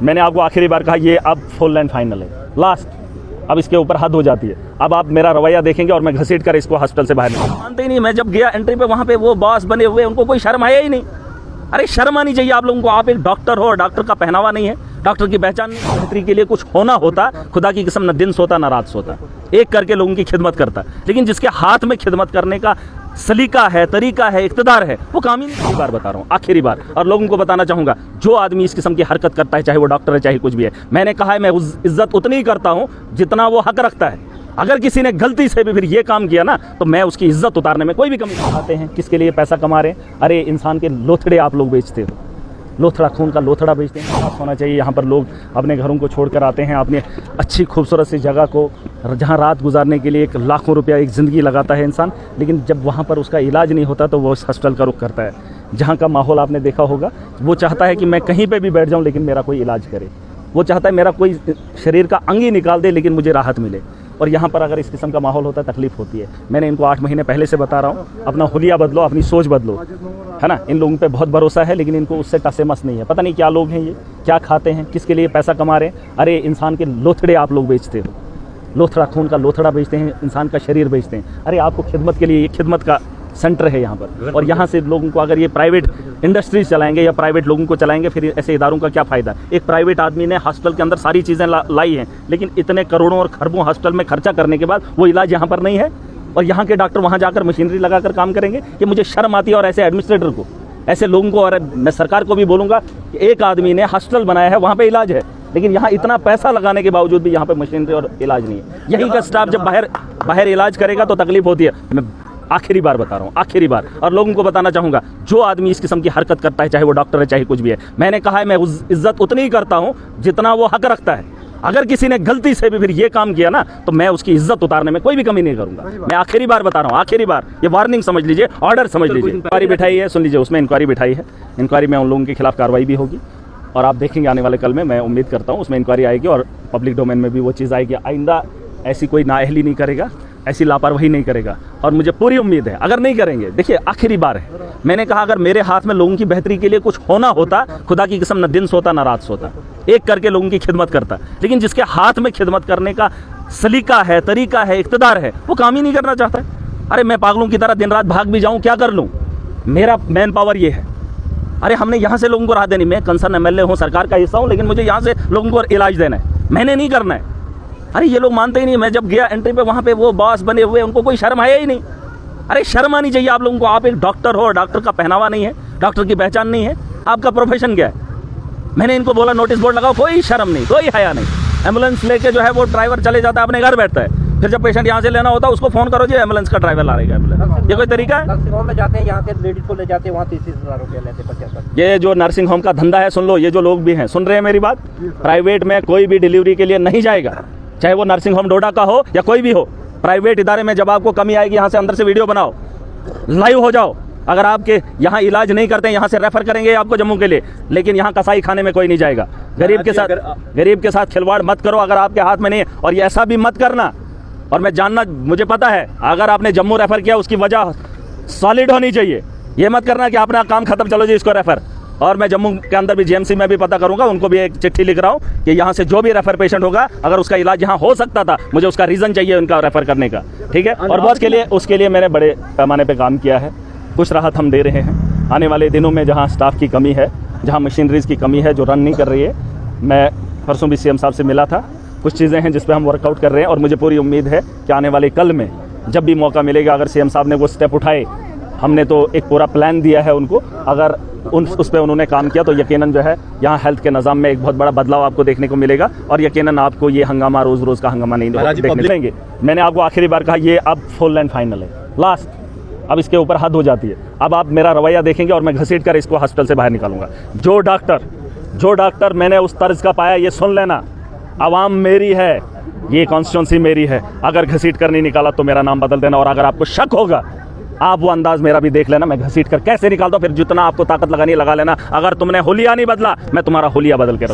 मैंने आपको आखिरी बार कहा ये अब फुल एंड फाइनल है, लास्ट। अब इसके ऊपर हद हो जाती है। अब आप मेरा रवैया देखेंगे और मैं घसीट कर इसको हॉस्पिटल से बाहर निकालूंगा। मानते ही नहीं। मैं जब गया एंट्री पे, वहाँ पे वो बॉस बने हुए, उनको कोई शर्म आया ही नहीं। अरे शर्म आनी चाहिए आप लोगों को। आप एक डॉक्टर हो, डॉक्टर का पहनावा नहीं है, डॉक्टर की पहचान नहीं। बेहतरी के लिए कुछ होना होता, खुदा की कसम, न दिन सोता न रात सोता, एक करके लोगों की खिदमत करता। लेकिन जिसके हाथ में खिदमत करने का सलीका है, तरीका है, इक़्तिदार है, वो काम ही नहीं। बार बता रहा हूँ, आखिरी बार, और लोगों को बताना चाहूँगा, जो आदमी इस किस्म की हरकत करता है, चाहे वो डॉक्टर है, चाहे कुछ भी है, मैंने कहा है मैं इज्जत उतनी ही करता हूँ जितना वो हक रखता है। अगर किसी ने गलती से भी फिर ये काम किया ना, तो मैं उसकी इज्जत उतारने में कोई भी कमी नहीं आते हैं। किसके लिए पैसा कमा रहे हैं? अरे इंसान के लोथड़े आप लोग बेचते हो, लोथड़ा, खून का लोथड़ा बेचते हैं। साफ होना चाहिए। यहाँ पर लोग अपने घरों को छोड़कर आते हैं, अपनी अच्छी खूबसूरत सी जगह को, जहाँ रात गुजारने के लिए एक लाखों रुपया एक ज़िंदगी लगाता है इंसान, लेकिन जब वहाँ पर उसका इलाज नहीं होता तो वो उस हॉस्पिटल का रुख करता है। जहाँ का माहौल आपने देखा होगा, वो चाहता है कि मैं कहीं पर भी बैठ जाऊँ लेकिन मेरा कोई इलाज करे। वो चाहता है मेरा कोई शरीर का अंग ही निकाल दे लेकिन मुझे राहत मिले। और यहाँ पर अगर इस किस्म का माहौल होता है, तकलीफ़ होती है। मैंने इनको 8 महीने पहले से बता रहा हूँ, अपना हुलिया बदलो, अपनी सोच बदलो, है ना। इन लोगों पे बहुत भरोसा है लेकिन इनको उससे टसेमस नहीं है। पता नहीं क्या लोग हैं ये, क्या खाते हैं, किसके लिए पैसा कमा रहे हैं। अरे इंसान के लोथड़े आप लोग बेचते हो, लोथड़ा, खून का लोथड़ा बेचते हैं, इंसान का शरीर बेचते हैं। अरे आपको खिदमत के लिए, ये खिदमत का सेंटर है यहाँ पर, और यहाँ से लोगों को अगर ये प्राइवेट इंडस्ट्रीज चलाएंगे या प्राइवेट लोगों को चलाएंगे, फिर ऐसे इदारों का क्या फ़ायदा। एक प्राइवेट आदमी ने हॉस्पिटल के अंदर सारी चीज़ें लाई हैं, लेकिन इतने करोड़ों और खरबों हॉस्पिटल में खर्चा करने के बाद वो इलाज यहाँ पर नहीं है, और यहाँ के डॉक्टर वहाँ जाकर मशीनरी लगाकर काम करेंगे। ये मुझे शर्म आती है। और ऐसे एडमिनिस्ट्रेटर को, ऐसे लोगों को, और मैं सरकार को भी बोलूँगा कि एक आदमी ने हॉस्पिटल बनाया है, वहाँ पर इलाज है, लेकिन यहाँ इतना पैसा लगाने के बावजूद भी यहाँ पे मशीनरी और इलाज नहीं है। यही का स्टाफ जब बाहर इलाज करेगा तो तकलीफ होती है। मैं आखिरी बार बता रहा हूँ, आखिरी बार, और लोगों को बताना चाहूँगा, जो आदमी इस किस्म की हरकत करता है, चाहे वो डॉक्टर है, चाहे कुछ भी है, मैंने कहा है मैं इज्जत उतनी ही करता हूँ जितना वो हक रखता है। अगर किसी ने गलती से भी फिर ये काम किया ना, तो मैं उसकी इज्जत उतारने में कोई भी कमी नहीं करूँगा। मैं आखिरी बार बता रहा हूँ, आखिरी बार, ये वार्निंग समझ लीजिए, ऑर्डर समझ लीजिए। इंक्वायरी बिठाई है, सुन लीजिए, उसमें इंक्वायरी बिठाई है। इंक्वायरी में उन लोगों के खिलाफ कार्रवाई भी होगी, और आप देखेंगे आने वाले कल में, मैं उम्मीद करता हूँ उसमें इंक्वायरी आएगी और पब्लिक डोमेन में भी वो चीज़ आएगी। आइंदा ऐसी कोई नाअहली नहीं करेगा, ऐसी लापरवाही नहीं करेगा, और मुझे पूरी उम्मीद है अगर नहीं करेंगे। देखिए आखिरी बार है, मैंने कहा अगर मेरे हाथ में लोगों की बेहतरी के लिए कुछ होना होता, खुदा की कसम, न दिन सोता न रात सोता, एक करके लोगों की खिदमत करता। लेकिन जिसके हाथ में खिदमत करने का सलीका है, तरीका है, इक़्तिदार है, वो काम ही नहीं करना चाहता है। अरे मैं पागलों की तरह दिन रात भाग भी जाऊँ, क्या कर लूँ, मेरा मैन पावर ये है। अरे हमने यहाँ से लोगों को राहत देनी, मैं कंसर्न एमएलए हूँ, सरकार का हिस्सा हूँ, लेकिन मुझे यहाँ से लोगों को इलाज देना है, मैंने नहीं करना है। अरे ये लोग मानते ही नहीं। मैं जब गया एंट्री पे, वहाँ पे वो बॉस बने हुए, उनको कोई शर्म आया ही नहीं। अरे शर्म आनी चाहिए आप लोगों को। आप एक डॉक्टर हो, डॉक्टर का पहनावा नहीं है, डॉक्टर की पहचान नहीं है, आपका प्रोफेशन क्या है। मैंने इनको बोला नोटिस बोर्ड लगाओ, कोई शर्म नहीं, कोई हया नहीं। एम्बुलेंस लेके जो है वो ड्राइवर चले जाता है, अपने घर बैठता है, फिर जब पेशेंट यहाँ से लेना होता है उसको फ़ोन करो जी एम्बुलेंस का ड्राइवर ला रहेगा एम्बुलेंस। ये कोई तरीका है? नर्सिंग होम में जाते हैं, यहाँ से लेडीज को ले जाते हैं, वहाँ 30,000 रुपया लेते हैं, 50। ये जो नर्सिंग होम का धंधा है, सुन लो, ये जो लोग भी हैं, सुन रहे हैं मेरी बात, प्राइवेट में कोई भी डिलीवरी के लिए नहीं जाएगा, चाहे वो नर्सिंग होम डोडा का हो या कोई भी हो। प्राइवेट इदारे में जब आपको कमी आएगी, यहाँ से अंदर से वीडियो बनाओ, लाइव हो जाओ। अगर आपके यहाँ इलाज नहीं करते हैं, यहाँ से रेफर करेंगे आपको जम्मू के लिए, लेकिन यहाँ कसाई खाने में कोई नहीं जाएगा। गरीब के साथ खिलवाड़ मत करो अगर आपके हाथ में नहीं है, और ये ऐसा भी मत करना। और मैं जानना, मुझे पता है अगर आपने जम्मू रेफर किया उसकी वजह सॉलिड होनी चाहिए। ये मत करना कि अपना काम खत्म, चलो जी इसको रेफर। और मैं जम्मू के अंदर भी जीएमसी में भी पता करूंगा, उनको भी एक चिट्ठी लिख रहा हूँ कि यहाँ से जो भी रेफर पेशेंट होगा, अगर उसका इलाज यहाँ हो सकता था, मुझे उसका रीज़न चाहिए उनका रेफर करने का, ठीक है। और बहुत उसके लिए मैंने बड़े पैमाने पर काम किया है, कुछ राहत हम दे रहे हैं। आने वाले दिनों में जहाँ स्टाफ की कमी है, जहाँ मशीनरीज़ की कमी है जो रन नहीं कर रही है, मैं परसों भी सीएम साहब से मिला था, कुछ चीज़ें हैं जिस पे हम वर्कआउट कर रहे हैं, और मुझे पूरी उम्मीद है कि आने वाले कल में जब भी मौका मिलेगा, अगर सीएम साहब ने वो स्टेप उठाए, हमने तो एक पूरा प्लान दिया है उनको, अगर उस पर उन्होंने काम किया तो यकीनन जो है यहाँ हेल्थ के निज़ाम में एक बहुत बड़ा बदलाव आपको देखने को मिलेगा, और यकीनन आपको ये हंगामा, रोज़ रोज़ का हंगामा नहीं देखने मिलेंगे। मैंने आपको आखिरी बार कहा ये अब फुल एंड फाइनल है, लास्ट। अब इसके ऊपर हद हो जाती है। अब आप मेरा रवैया देखेंगे और मैं घसीट कर इसको हॉस्पिटल से बाहर निकालूंगा। जो डॉक्टर मैंने उस तर्ज का पाया, ये सुन लेना, आवाम मेरी है, ये कॉन्स्टिट्यूंसी मेरी है। अगर घसीट कर नहीं निकाला तो मेरा नाम बदल देना, और अगर आपको शक होगा आप वो अंदाज मेरा भी देख लेना, मैं घसीट कर कैसे निकालता हूँ, फिर जितना आपको ताकत लगानी लगा लेना। अगर तुमने हुलिया नहीं बदला, मैं तुम्हारा हुलिया बदल के